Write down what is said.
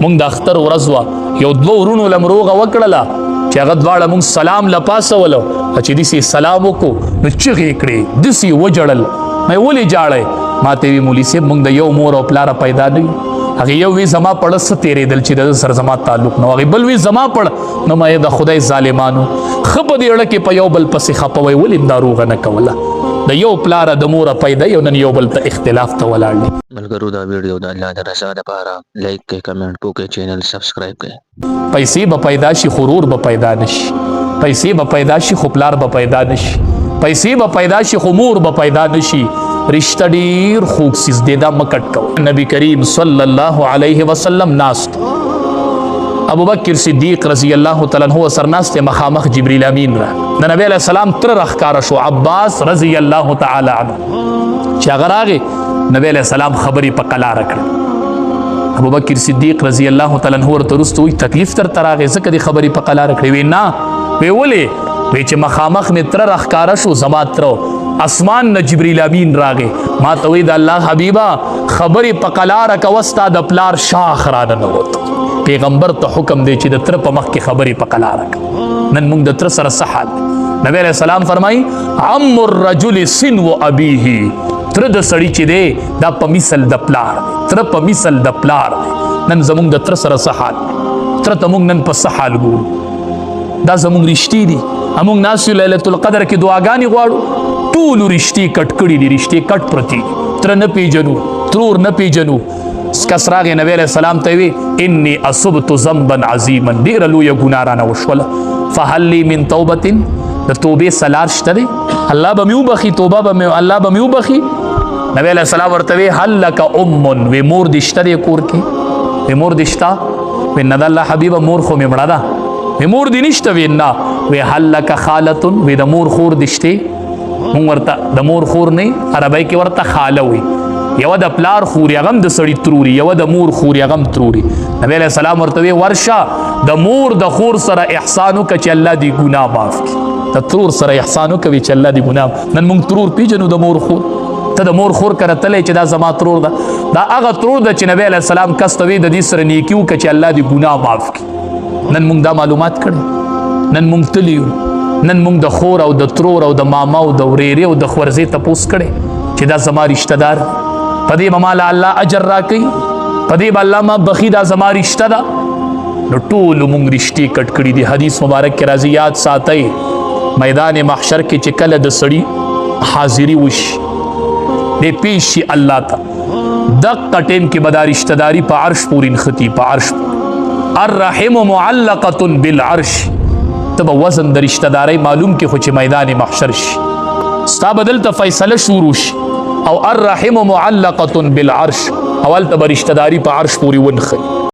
مونږ د اختر ورځ وه یو دوه ورونو له مروغه وکړله چې هغه دواړه مونږ سلام له پاسولو چې داسې سلام وکړو نو چغې کړې داسې وجړل مې ولې جاړی ما ته وي مولي صاحب مونږ د یو مور او پلاره پیدا نه یو هغې یو وی زما پړه څه تېرېدل چې د سره زما تعلق نه و هغې بل وی زما پړه نو ما د خدای ظالمانو ښه په دې اړه کې په یو بل پسې خپوئ ولې دا روغه نه کوله د یو پلاره د موره پیدا یو نن یو بل ته اختلاف ته ولاړ دي ملګرو دا ویډیو د الله د رضا لپاره لایک کړئ کمنټ وکړئ چینل سبسکرایب کړئ پیسې به پیدا شي غرور به پیدا نشي پیسې به پیدا شي خو پلار به پیدا نشي پیسې به پیدا شي خو مور به پیدا نشي رشتہ ډیر خوږ څیز دی دا مه کټ کوئ نبی کریم صلی الله علیه وسلم ناست ابوبکر صدیق رضی الله تعالی عنہ سرناست مخامخ جبریل امین را د نبی علیہ السلام تر راښکاره شو عباس رضی الله تعالی عنہ چې هغه راغی نبی علیہ السلام خبرې په قلاره کړه ابوبکر صدیق رضی الله تعالی عنہ ورته وروسته وایي تکلیف درته راغی ځکه دې خبرې په قلاره کړې وی نه وی ولې وی چې مخامخ مې تر راښکاره شو زما تره اسمان نه جبریل امین راغی ما ته وی د الله حبیبه خبرې په قلاره کوه ستا د پلار شاخ راننوت پیغمبر ته حکم دی چې د تره په مخ کې خبرې په قلاره کوه نن موږ د تره سره څه حال نبی علیہ السلام فرمایي عم الرجل سنو ابیه تره د سړي چې دی دا په مثل د پلار دی تره په مثل د پلار دی نن زموږ د تره سره څه حال تره ته موږ نن په څه حال ګورو دا زموږ رښتې دي هموږ ناست یو لیلة القدر کې دعاګانې غواړو ټولو رښتې کټ کړي دي رښتې کټ پرتې تره نه پیژنو ترور نه پیژنو کس راغی نبی علیہ السلام ته وی انی اصبت ذنبا عظیما ډیره لویه ګناه رانه وشوله فهل لی من توبة د توبې سلار شته دی الله به مې وبخي توبه به مې الله به مې وبخي نبی علیہ السلام ورته وی هل لک ام وی مور دې شته دی کور کې وی مور دې شته وی نه د الله حبیبه مور خو مې مړه ده وی مور دې نشته وی نه وی هل لک خالة وی د مور خور دې شته مونږ ورته د مور خور نه عربی کې ورته خاله وی یو د پلار خور یغم د سړی تروري یو د مور خور یغم تروري نبی علیہ السلام ورته وی ورشه د مور د خور سره احسان وکړه چې الله دې ګناه معاف کړي د ترور سره احسان وکوي چې الله دې ګناه نن موږ ترور پیژنو د مور خور ته د مور خور کره تللی چې دا زما ترور ده دا هغه ترور ده چې نبی علیہ السلام کس ته وی د دې سره نیکي وکړه چې الله دې ګناه معاف کړي نن موږ دا معلومات کړي نن موږ تللی یو نن موږ د خور او د ترور او د ماما او د ورېرې او د خورزې تپوس کړی چې دا زما رشته دار په دې به ماله الله اجر راکوي په دې به الله ما بخي دا زما رشته ده نو ټولو موږ رشتې کټ کړي دي حدیث مبارک کې راځي یاد ساتئ میدان محشر کې چې کله د سړي حاضري وشي دې پیش شي الله ته دقه ټیم کې به دا رشته داري په عرش پورې نښتي په عرش الرحم معلقة بالعرش ته به وزن د رشته دارۍ معلوم کې خو چې میدان محشر شي ستا به دلته فیصله شروع شي او الرحم معلقة بالعرش اول ته به رشته داري په عرش پورې ونښتي